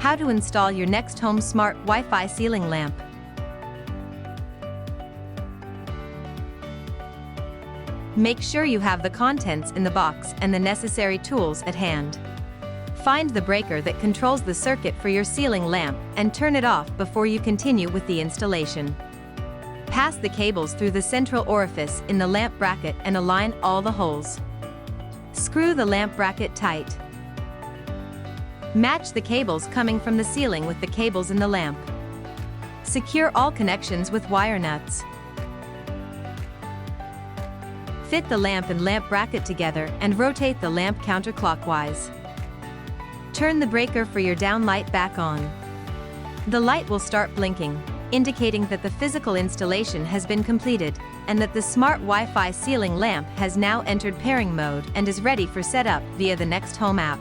How to install your Nexxt Home Smart Wi-Fi ceiling lamp. Make sure you have the contents in the box and the necessary tools at hand. Find the breaker that controls the circuit for your ceiling lamp and turn it off before you continue with the installation. Pass the cables through the central orifice in the lamp bracket and align all the holes. Screw the lamp bracket tight. Match the cables coming from the ceiling with the cables in the lamp. Secure all connections with wire nuts. Fit the lamp and lamp bracket together and rotate the lamp counterclockwise. Turn the breaker for your downlight back on. The light will start blinking, indicating that the physical installation has been completed, and that the smart Wi-Fi ceiling lamp has now entered pairing mode and is ready for setup via the Nexxt Home app.